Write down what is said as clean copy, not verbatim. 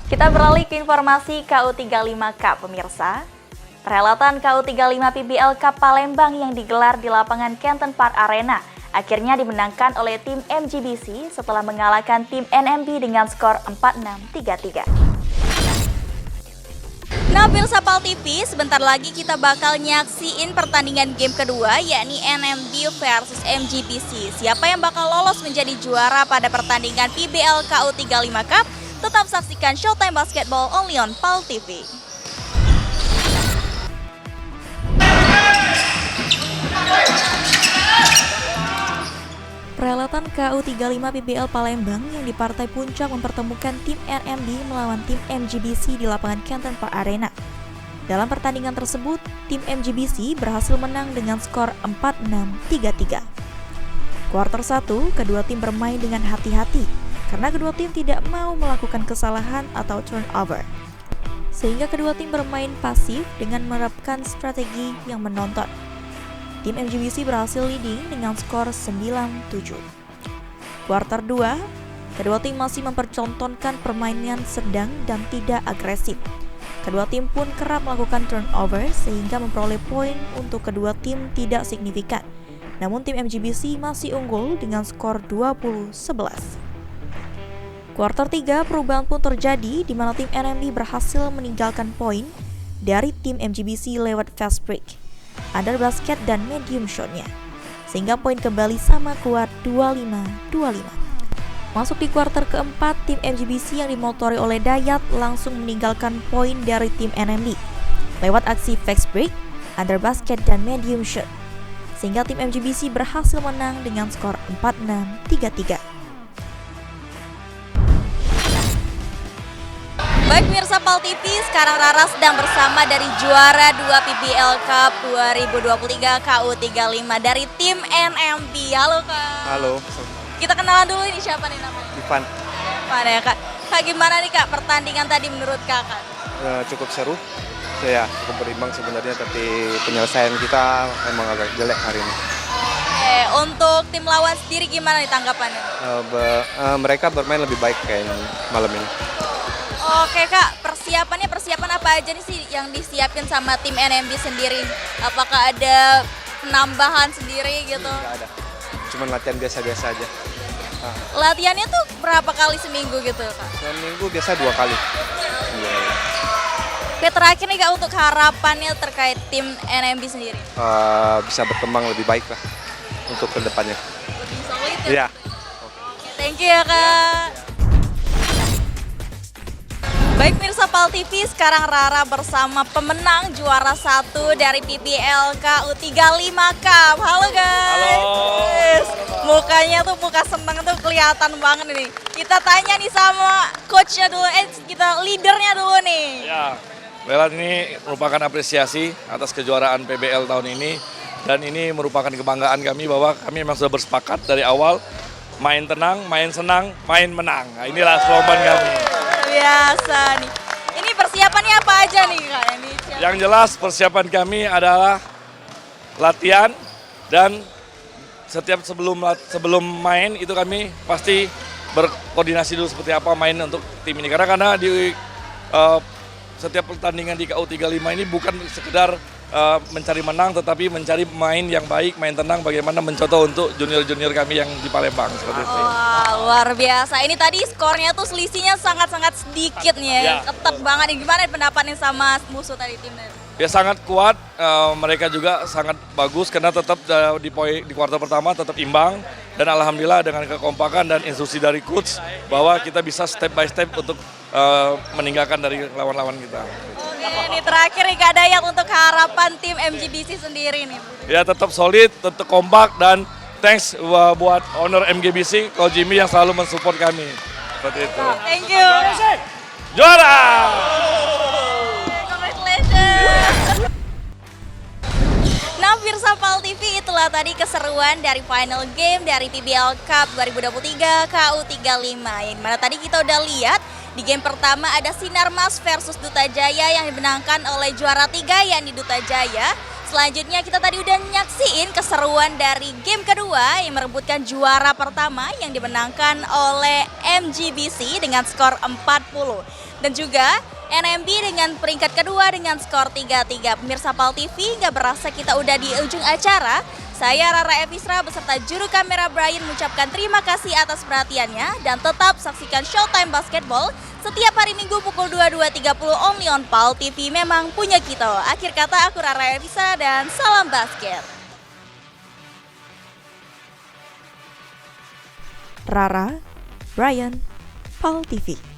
Kita beralih ke informasi KU35 Cup, pemirsa. Perhelatan KU35 PBL Cup Palembang yang digelar di lapangan Canton Park Arena akhirnya dimenangkan oleh tim MGBC setelah mengalahkan tim NMB dengan skor 4-6, 3-3. Nah, pemirsa PAL TV, sebentar lagi kita bakal nyaksiin pertandingan game kedua, yakni NMB versus MGBC. Siapa yang bakal lolos menjadi juara pada pertandingan PBL KU35 Cup? Tetap saksikan Showtime Basketball only on PAL TV. Perhelatan KU35 PBL Palembang yang di partai puncak mempertemukan tim NMB melawan tim MGBC di lapangan Canton Park Arena. Dalam pertandingan tersebut, tim MGBC berhasil menang dengan skor 4-6, 3-3. Kuarter 1, kedua tim bermain dengan hati-hati karena kedua tim tidak mau melakukan kesalahan atau turnover. Sehingga kedua tim bermain pasif dengan menerapkan strategi yang menonton. Tim MGBC berhasil leading dengan skor 9-7. Kuarter 2, kedua tim masih mempertontonkan permainan sedang dan tidak agresif. Kedua tim pun kerap melakukan turnover sehingga memperoleh poin untuk kedua tim tidak signifikan. Namun tim MGBC masih unggul dengan skor 20-11. Kuarter 3, perubahan pun terjadi di mana tim NMB berhasil meninggalkan poin dari tim MGBC lewat fast break, under basket dan medium shotnya, sehingga poin kembali sama kuat 25-25. Masuk di kuarter keempat, tim MGBC yang dimotori oleh Dayat langsung meninggalkan poin dari tim NMB lewat aksi fast break, under basket dan medium shot, sehingga tim MGBC berhasil menang dengan skor 4-6, 3-3. Baik pemirsa PAL TV, sekarang Rara sedang bersama dari juara 2 PBL Cup 2023 KU35 dari tim NMB. Halo Kak. Halo. Kita kenalan dulu, ini siapa nih namanya? Ivan. Ivan ya Kak. Kak, gimana nih Kak pertandingan tadi menurut Kakak? Cukup seru. Ya, cukup berimbang sebenarnya, tapi penyelesaian kita memang agak jelek hari ini. Untuk tim lawan sendiri gimana nih tanggapannya? Mereka bermain lebih baik kayaknya malam ini. Oke Kak, persiapan apa aja nih sih yang disiapin sama tim NMB sendiri? Apakah ada penambahan sendiri gitu? Nggak ada, cuman latihan biasa-biasa aja. Latihannya tuh berapa kali seminggu gitu Kak? Seminggu biasa 2 kali. Oke, terakhir nih Kak, untuk harapannya terkait tim NMB sendiri? Bisa berkembang lebih baik lah untuk kedepannya. Lebih solid ya? Iya. Oke, thank you ya Kak. Baik pemirsa PAL TV, sekarang Rara bersama pemenang juara 1 dari PBL KU35 Cup. Halo guys. Halo. Mukanya tuh muka seneng tuh kelihatan banget nih. Kita tanya nih sama coachnya dulu, kita leadernya dulu nih. Ya, ini merupakan apresiasi atas kejuaraan PBL tahun ini. Dan ini merupakan kebanggaan kami bahwa kami memang sudah bersepakat dari awal. Main tenang, main senang, main menang. Nah, inilah slogan kami. Biasa nih. Ini persiapannya apa aja nih Kak? Yang jelas persiapan kami adalah latihan dan setiap sebelum main itu kami pasti berkoordinasi dulu seperti apa main untuk tim ini. Karena di setiap pertandingan di KU35 ini bukan sekedar mencari menang, tetapi mencari main yang baik, main tenang, bagaimana mencontoh untuk junior-junior kami yang di Palembang seperti itu. Wah, luar biasa. Ini tadi skornya tuh selisihnya sangat-sangat sedikit nih ya. Ketat banget nih. Gimana pendapatnya sama musuh tadi timnya? Ya sangat kuat, mereka juga sangat bagus karena tetap di kuartal pertama tetap imbang. Dan alhamdulillah dengan kekompakan dan instruksi dari coach bahwa kita bisa step by step untuk meninggalkan dari lawan-lawan kita. Ini terakhir nih Kak Dayat, untuk harapan tim MGBC sendiri nih. Ya tetap solid, tetap kompak, dan thanks buat owner MGBC, Ko Jimmy yang selalu mensupport kami. Seperti itu. Thank you. Juara! Congratulations. Nah, pemirsa PAL TV, itulah tadi keseruan dari final game dari PBL Cup 2023 KU35. Yang mana tadi kita udah lihat di game pertama ada Sinarmas versus Duta Jaya yang dimenangkan oleh juara 3 yakni Duta Jaya. Selanjutnya kita tadi udah nyaksiin keseruan dari game kedua yang merebutkan juara pertama yang dimenangkan oleh MGBC dengan skor 40. Dan juga NMB dengan peringkat kedua dengan skor 3-3. Pemirsa PAL TV, nggak berasa kita udah di ujung acara. Saya Rara Evisra beserta juru kamera Brian mengucapkan terima kasih atas perhatiannya dan tetap saksikan Showtime Basketball setiap hari Minggu pukul 22.30 only on PAL TV, memang punya kita. Akhir kata aku Rara Evisra dan salam basket. Rara, Brian, PAL TV.